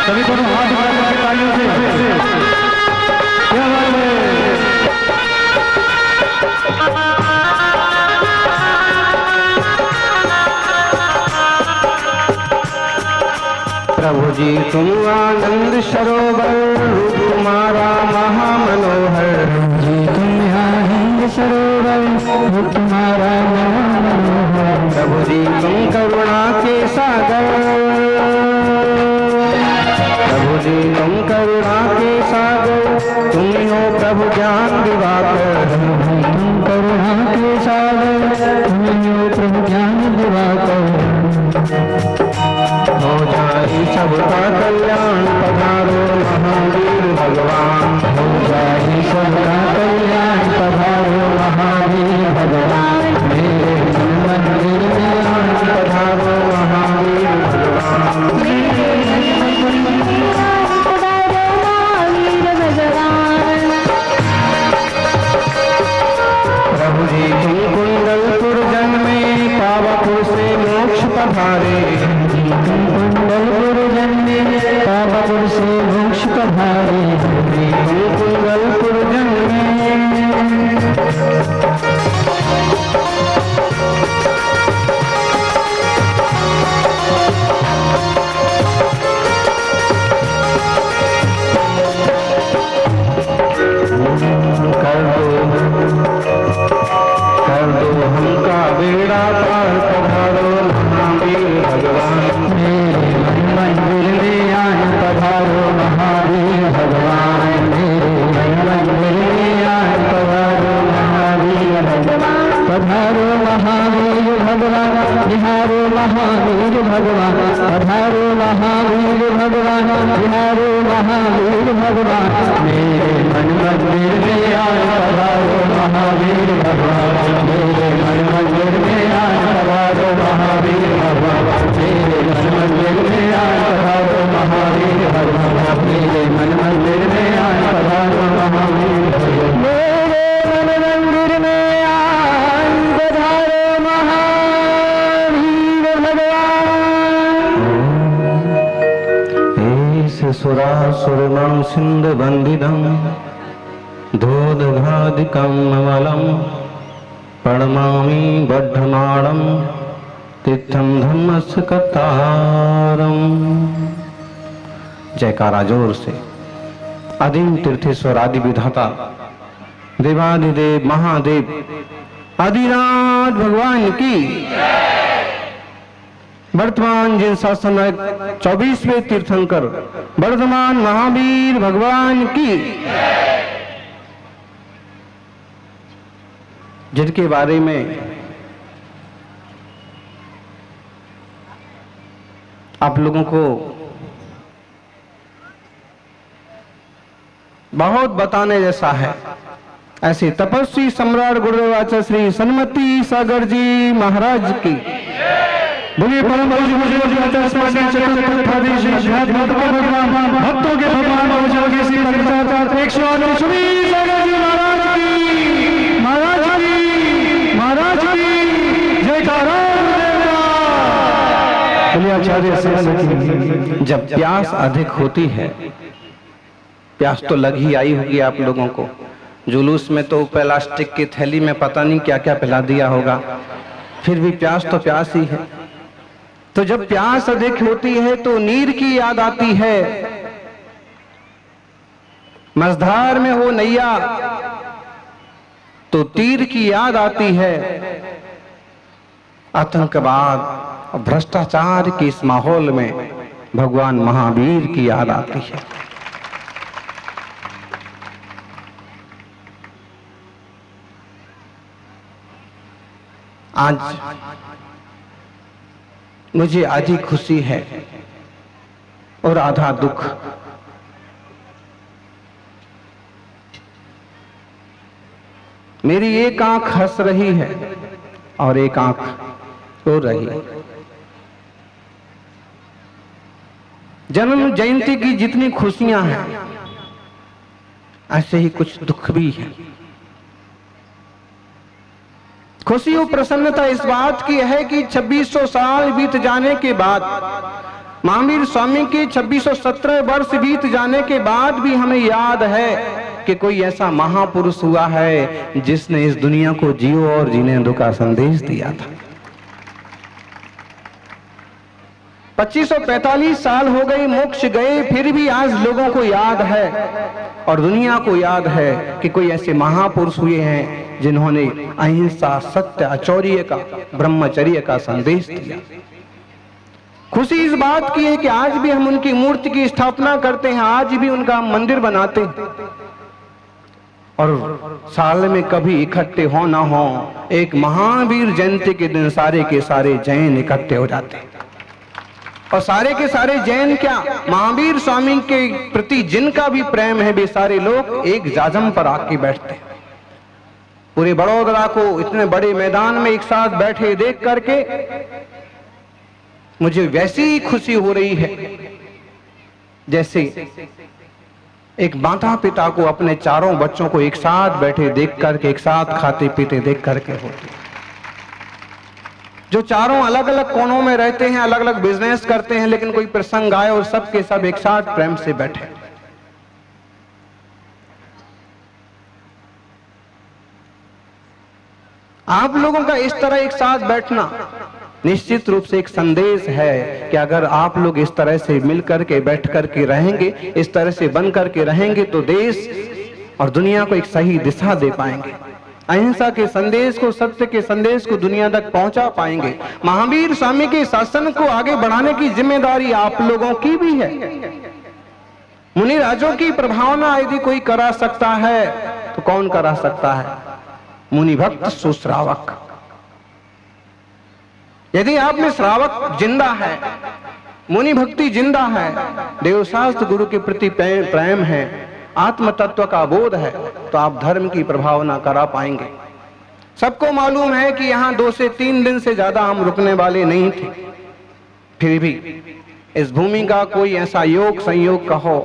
सभी दोनों हाथ उठाकर तालियों से क्या बात है। प्रभु जी तुम आनंद सरोवर रूप तुम्हारा महामनोहर। जी तुम आनंद सरोवर रूप तुम्हारा महामनोहर। प्रभु जी तुम करुणा के सागर। प्रभु जी तुम करुणा के सागर। तुम हो प्रभु ज्ञान दिवाकर। तुम करुणा के सागर। तुम हो प्रभु ज्ञान दिवाकर। हो जाए सबका कल्याण पधारो महावीर भगवान। हो जाए सबका कल्याण पधारो महावीर भगवान। मेरे मंदिर में पधारो महावीर भगवान। प्रभु जी तुम कुंडलपुर जन्मे पावापुर से मोक्ष पधारे। कुंडलपुर जन्मे पावापुर से मोक्ष पधारे। तुम कुंडलपुर जन्मे कर दो हमका बेड़ा पार पधारो महावीर भगवान। मेरे मंदिर में आए पधारो महावीर भगवान। मेरे मंदिर में आए पधारो महावीर भगवान। पधारो महावीर भगवान। बिहारो महावीर भगवान। पधारो महावीर भगवान। बिहारो महावीर भगवान। मेरे मंदिर में आए पधारो महावीर भगवान। मेरे मंदिर में आए पधारो महावीर भगवान। मेरे मंदिर में आए पधारो महावीर भगवान। मेरे मंदिर में आए पधारो महावीर भगवान। मेरे मंदिर में आए पधारो महावीर भगवान। ऐस सुरासुरमं सिंधु बंदिदं धोदघादिकं मलम प्रणमामि बद्धमाणं तीर्थं धम्मस्य कतारम। जयकारा जोर से। आदिम तीर्थेश्वर आदि विधाता देवादिदेव महादेव आदिनाथ भगवान की। वर्तमान जिन शासन 24वें तीर्थंकर वर्धमान महावीर भगवान की, जिनके बारे में आप लोगों को बहुत बताने जैसा है। ऐसे तपस्वी सम्राट गुरुदेव आचार्य श्री सन्मति सागर जी महाराज की। बोलिए परम पूज्य भक्तों के भगवान जब प्यास अधिक होती है, प्यास तो लग ही आई होगी आप लोगों को। जुलूस में तो प्लास्टिक की थैली में पता नहीं क्या क्या पिला दिया होगा, फिर भी प्यास तो प्यास ही है। तो जब प्यास अधिक होती है तो नीर की याद आती है। मझधार में हो नैया तो तीर की याद आती है। आतंकवाद और भ्रष्टाचार के इस माहौल में भगवान महावीर की याद आती है। आज मुझे आधी खुशी है और आधा दुख। मेरी एक आंख हंस रही है और एक आंख रो रही है। जन्म जयंती की जितनी खुशियां हैं, ऐसे ही कुछ दुख भी है। खुशी और प्रसन्नता इस बात की है कि 2600 साल बीत जाने के बाद महावीर स्वामी के 2617 वर्ष बीत जाने के बाद भी हमें याद है कि कोई ऐसा महापुरुष हुआ है जिसने इस दुनिया को जियो और जीने दो का संदेश दिया था। 2545 साल हो गए, मोक्ष गए, फिर भी आज लोगों को याद है और दुनिया को याद है कि कोई ऐसे महापुरुष हुए हैं जिन्होंने अहिंसा, सत्य, अचौर्य का, ब्रह्मचर्य का संदेश दिया। खुशी इस बात की है कि आज भी हम उनकी मूर्ति की स्थापना करते हैं, आज भी उनका मंदिर बनाते हैं और साल में कभी इकट्ठे हो ना हो, एक महावीर जयंती के दिन सारे के सारे जैन इकट्ठे हो जाते हैं। और सारे के सारे जैन क्या, महावीर स्वामी के प्रति जिनका भी प्रेम है, वे सारे लोग एक जाजम पर आके बैठते हैं। पूरे बड़ौदा को इतने बड़े मैदान में एक साथ बैठे देख करके मुझे वैसी ही खुशी हो रही है जैसे एक माता पिता को अपने चारों बच्चों को एक साथ बैठे देख करके, एक साथ खाते पीते देख करके होती। जो चारों अलग अलग कोनों में रहते हैं, अलग अलग बिजनेस करते हैं, लेकिन कोई प्रसंग आए और सब के सब एक साथ प्रेम से बैठे। आप लोगों का इस तरह एक साथ बैठना निश्चित रूप से एक संदेश है कि अगर आप लोग इस तरह से मिल करके बैठ करके रहेंगे, इस तरह से बन करके रहेंगे, तो देश और दुनिया को एक सही दिशा दे पाएंगे। अहिंसा के संदेश को, सत्य के संदेश को दुनिया तक पहुंचा पाएंगे। महावीर स्वामी के शासन को आगे बढ़ाने की जिम्मेदारी आप लोगों की भी है। मुनि राजों की प्रभावना यदि कोई करा सकता है तो कौन करा सकता है? मुनि भक्त सुश्रावक। यदि आप में श्रावक जिंदा है, मुनि भक्ति जिंदा है, देवशास्त्र गुरु के प्रति प्रेम है, आत्म तत्व का बोध है, तो आप धर्म की प्रभावना करा पाएंगे। सबको मालूम है कि यहाँ 2 से 3 दिन से ज्यादा हम रुकने वाले नहीं थे, फिर भी इस भूमि का कोई ऐसा योग संयोग कहो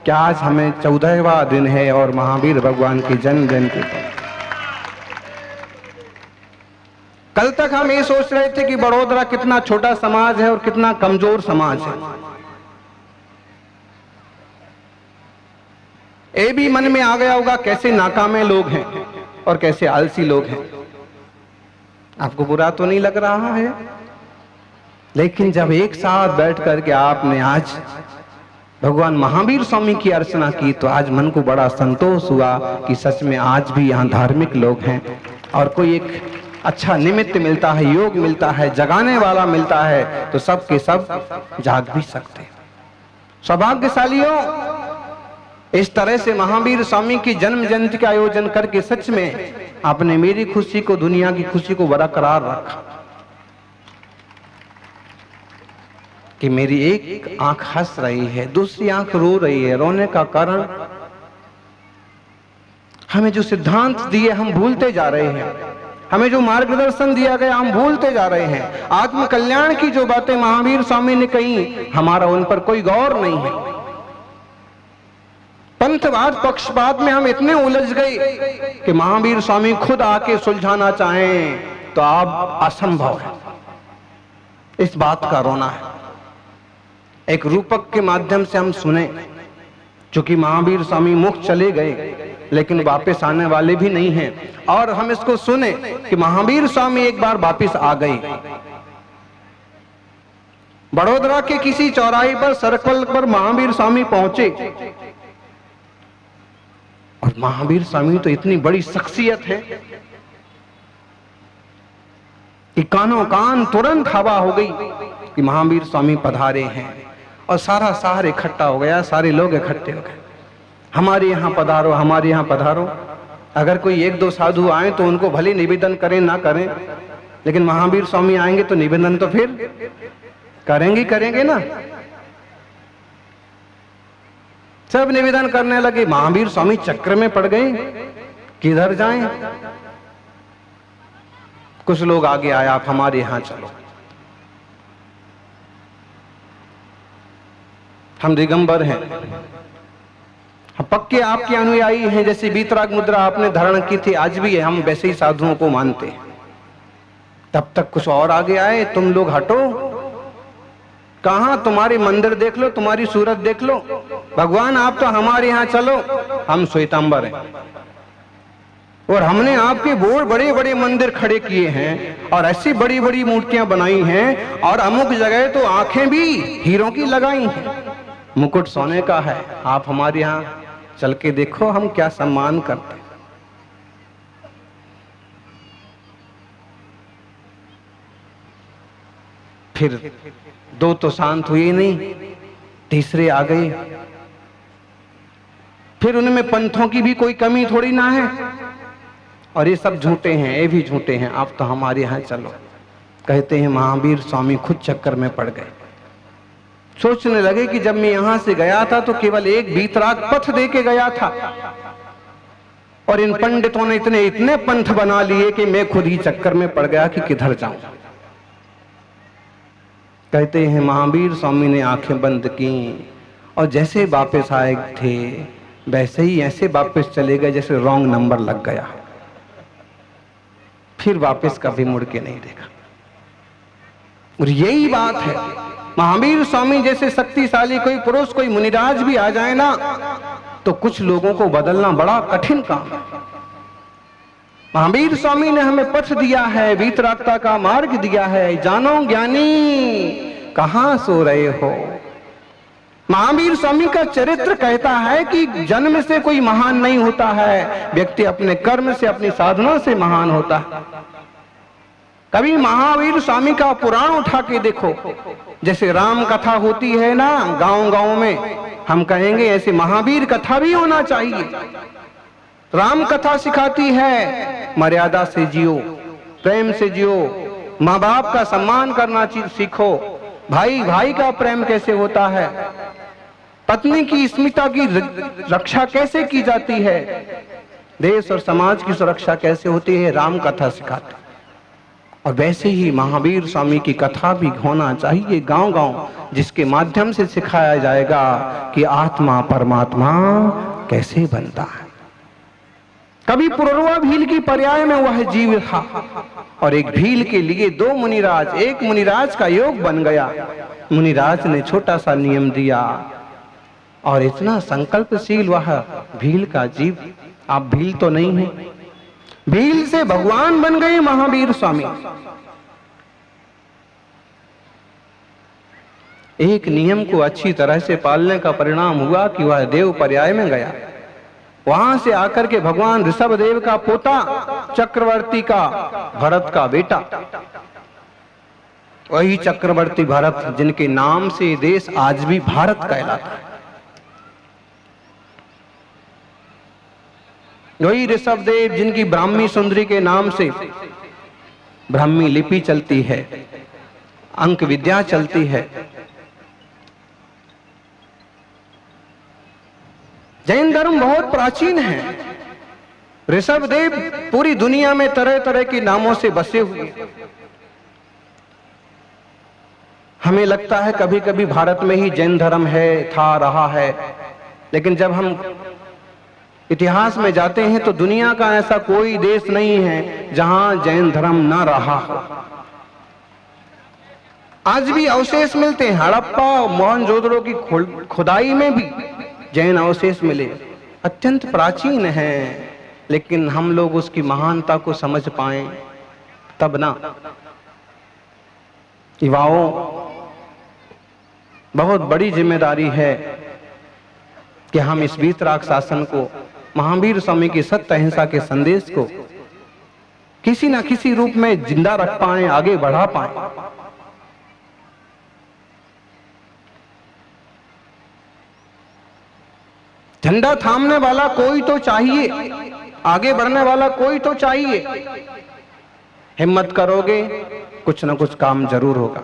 कि आज हमें 14वां दिन है और महावीर भगवान की जन्म जयंती। कल तक हम ये सोच रहे थे कि बड़ौदा कितना छोटा समाज है और कितना कमजोर समाज है। ये भी मन में आ गया होगा कैसे नाकामे लोग हैं और कैसे आलसी लोग हैं। आपको बुरा तो नहीं लग रहा है? लेकिन जब एक साथ बैठ करके आपने आज भगवान महावीर स्वामी की अर्चना की तो आज मन को बड़ा संतोष हुआ कि सच में आज भी यहाँ धार्मिक लोग हैं और कोई एक अच्छा निमित्त मिलता है, योग मिलता है, जगाने वाला मिलता है, तो सब के सब जाग भी सकते। सौभाग्यशालियों, इस तरह से महावीर स्वामी की जन्म जयंती का आयोजन करके सच में आपने मेरी खुशी को, दुनिया की खुशी को बरकरार रखा कि मेरी एक आंख हंस रही है, दूसरी आंख रो रही है। रोने का कारण हमें जो सिद्धांत दिए हम भूलते जा रहे हैं, हमें जो मार्गदर्शन दिया गया हम भूलते जा रहे हैं। आत्म कल्याण की जो बातें महावीर स्वामी ने कही, हमारा उन पर कोई गौर नहीं है। पंथवाद पक्षपात में हम इतने उलझ गए कि महावीर स्वामी खुद आके सुलझाना चाहें तो अब असंभव है। इस बात का रोना है। एक रूपक के माध्यम से हम सुने, चूंकि महावीर स्वामी मुख चले गए लेकिन वापस आने वाले भी नहीं हैं, और हम इसको सुने कि महावीर स्वामी एक बार वापस आ गए। बड़ौदा के किसी चौराहे पर, सर्कल पर महावीर स्वामी पहुंचे और महावीर स्वामी तो इतनी बड़ी शख्सियत है कि कानों कान तुरंत हवा हो गई कि महावीर स्वामी पधारे हैं और सारा शहर इकट्ठा हो गया, सारे लोग इकट्ठे हो गए, हमारे यहाँ पधारो, हमारे यहाँ पधारो। अगर कोई 1-2 साधु आए तो उनको भले निवेदन करें ना करें, लेकिन महावीर स्वामी आएंगे तो निवेदन तो फिर करेंगे ना। सब निवेदन करने लगे। महावीर स्वामी चक्र में पड़ गए, किधर जाएं? कुछ लोग आगे आए, आप हमारे यहाँ चलो। हम दिगंबर हैं, हम पक्के आपके अनुयायी हैं। जैसे बीतराग मुद्रा आपने धारण की थी, आज भी है, हम वैसे ही साधुओं को मानते हैं। तब तक कुछ और आगे आए, तुम लोग हटो, कहाँ तुम्हारे मंदिर देख लो, तुम्हारी सूरत देख लो। भगवान आप तो हमारे यहाँ चलो, हम श्वेतांबर हैं और हमने आपके बहुत बड़े बड़े मंदिर खड़े किए हैं और ऐसी बड़ी बड़ी मूर्तियां बनाई हैं और अमुक जगह तो आंखें भी हीरों की लगाई हैं, मुकुट सोने का है। आप हमारे यहाँ चल के देखो हम क्या सम्मान करते हैं। फिर दो तो शांत हुए नहीं, तीसरे आ गए। फिर उनमें पंथों की भी कोई कमी थोड़ी ना है और ये सब झूठे हैं, ये भी झूठे हैं, आप तो हमारे यहाँ चलो। कहते हैं महावीर स्वामी खुद चक्कर में पड़ गए। सोचने लगे कि जब मैं यहां से गया था तो केवल एक वीतराग पथ दे के गया था और इन पंडितों ने इतने इतने पंथ बना लिए कि मैं खुद ही चक्कर में पड़ गया कि किधर जाऊं। कहते हैं महावीर स्वामी ने आंखें बंद की और जैसे वापस आए थे वैसे ही ऐसे वापस चले गए जैसे रॉन्ग नंबर लग गया। फिर वापस कभी मुड़ के नहीं देखा। और यही बात है, महावीर स्वामी जैसे शक्तिशाली कोई पुरुष, कोई मुनिराज भी आ जाए ना तो कुछ लोगों को बदलना बड़ा कठिन काम है। महावीर स्वामी ने हमें पथ दिया है, वीतरागता का मार्ग दिया है। जानो ज्ञानी कहां सो रहे हो। महावीर स्वामी का चरित्र कहता है कि जन्म से कोई महान नहीं होता है, व्यक्ति अपने कर्म से, अपनी साधना से महान होता है। कभी महावीर स्वामी का पुराण उठा के देखो, जैसे राम कथा होती है ना गांव गांव में, हम कहेंगे ऐसे महावीर कथा भी होना चाहिए। राम कथा सिखाती है मर्यादा से जियो, प्रेम से जियो, माँ बाप का सम्मान करना सीखो, भाई भाई का प्रेम कैसे होता है, पत्नी की स्मिता की रक्षा कैसे की जाती है, देश और समाज की सुरक्षा कैसे होती है, राम कथा सिखाती। और वैसे ही महावीर स्वामी की कथा भी होना चाहिए गांव गांव, जिसके माध्यम से सिखाया जाएगा कि आत्मा परमात्मा कैसे बनता है। कभी पुरवा भील की पर्याय में वह जीव था और एक भील के लिए दो मुनिराज, एक मुनिराज का योग बन गया। मुनिराज ने छोटा सा नियम दिया और इतना संकल्पशील वह भील का जीव, आप भील तो नहीं है, भील से भगवान बन गए महावीर स्वामी। एक नियम को अच्छी तरह से पालने का परिणाम हुआ कि वह देव पर्याय में गया। वहां से आकर के भगवान ऋषभ देव का पोता, चक्रवर्ती का भरत का बेटा, वही चक्रवर्ती भरत जिनके नाम से देश आज भी भारत कहलाता है, वही ऋषभ देव जिनकी ब्राह्मी सुंदरी के नाम से ब्राह्मी लिपि चलती है, अंक विद्या चलती है। जैन धर्म बहुत प्राचीन है। ऋषभ देव पूरी दुनिया में तरह तरह के नामों से बसे हुए। हमें लगता है कभी कभी भारत में ही जैन धर्म है, था, रहा है, लेकिन जब हम इतिहास में जाते हैं तो दुनिया का ऐसा कोई देश नहीं है जहां जैन धर्म न रहा हो। आज भी अवशेष मिलते हैं, हड़प्पा मोहनजोदड़ो की खुदाई में भी जैन अवशेष मिले, अत्यंत प्राचीन हैं, लेकिन हम लोग उसकी महानता को समझ पाए तब ना। युवाओं, बहुत बड़ी जिम्मेदारी है कि हम इस वीतराग शासन को, महावीर स्वामी की सत्य अहिंसा के संदेश को किसी न किसी रूप में जिंदा रख पाए, आगे बढ़ा पाए। झंडा थामने वाला कोई तो चाहिए, आगे बढ़ने वाला कोई तो चाहिए। हिम्मत करोगे कुछ न कुछ काम जरूर होगा।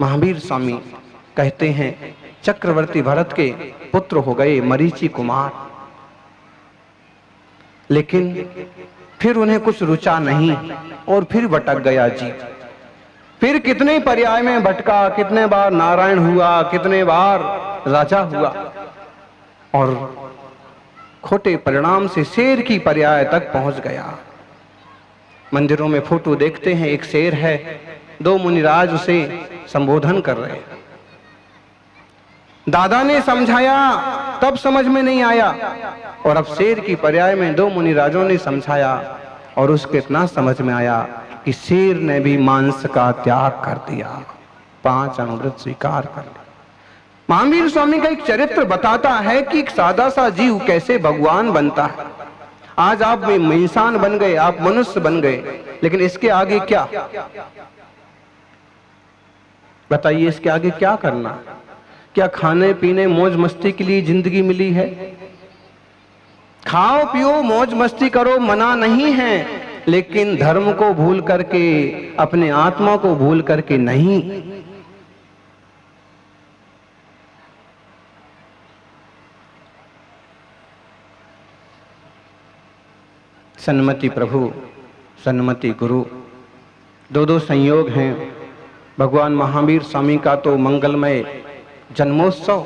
महावीर स्वामी कहते हैं चक्रवर्ती भरत के पुत्र हो गए मरीचि कुमार, लेकिन फिर उन्हें कुछ रुचा नहीं और फिर भटक गया जी। फिर कितने पर्याय में भटका, कितने बार नारायण हुआ, कितने बार राजा हुआ और खोटे परिणाम से शेर की पर्याय तक पहुंच गया। मंदिरों में फोटो देखते हैं, एक शेर है, दो मुनिराज उसे संबोधन कर रहे हैं। दादा ने समझाया तब समझ में नहीं आया, और अब शेर की पर्याय में दो मुनिराजों ने समझाया और उसके इतना समझ में आया कि शेर ने भी मांस का त्याग कर दिया, 5 अमृत स्वीकार कर लिया। महावीर स्वामी का एक चरित्र बताता है कि एक सादा सा जीव कैसे भगवान बनता है। आज आप इंसान बन गए, आप मनुष्य बन गए, लेकिन इसके आगे क्या? बताइए, इसके आगे क्या करना? क्या खाने पीने मौज मस्ती के लिए जिंदगी मिली है? खाओ पियो मौज मस्ती करो, मना नहीं है, लेकिन धर्म को भूल करके, अपने आत्मा को भूल करके नहीं। सन्मति प्रभु, सन्मति गुरु, दो संयोग हैं। भगवान महावीर स्वामी का तो मंगलमय जन्मोत्सव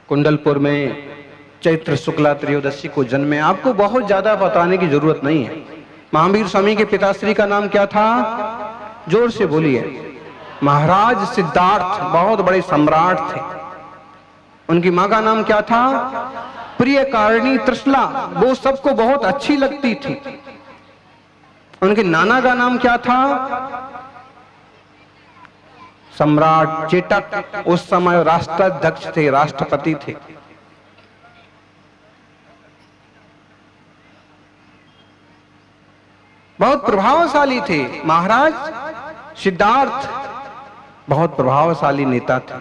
कुंडलपुर में चैत्र शुक्ला त्रयोदशी को जन्मे। आपको बहुत ज्यादा बताने की जरूरत नहीं है। महावीर स्वामी के पिताश्री का नाम क्या था? जोर से बोलिए। महाराज सिद्धार्थ, बहुत बड़े सम्राट थे। उनकी मां का नाम क्या था? प्रियकारिणी त्रिशला, वो सबको बहुत अच्छी लगती थी। उनके नाना का नाम क्या था? सम्राट चेटक, उस समय राष्ट्राध्यक्ष थे, राष्ट्रपति थे। बहुत प्रभावशाली थे। महाराज सिद्धार्थ बहुत प्रभावशाली नेता थे।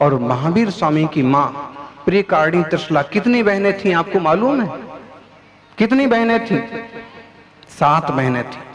और महावीर स्वामी की मां प्रियकारिणी त्रिशला, कितनी बहनें थी आपको मालूम है? कितनी बहनें थी? 7 बहनें थी।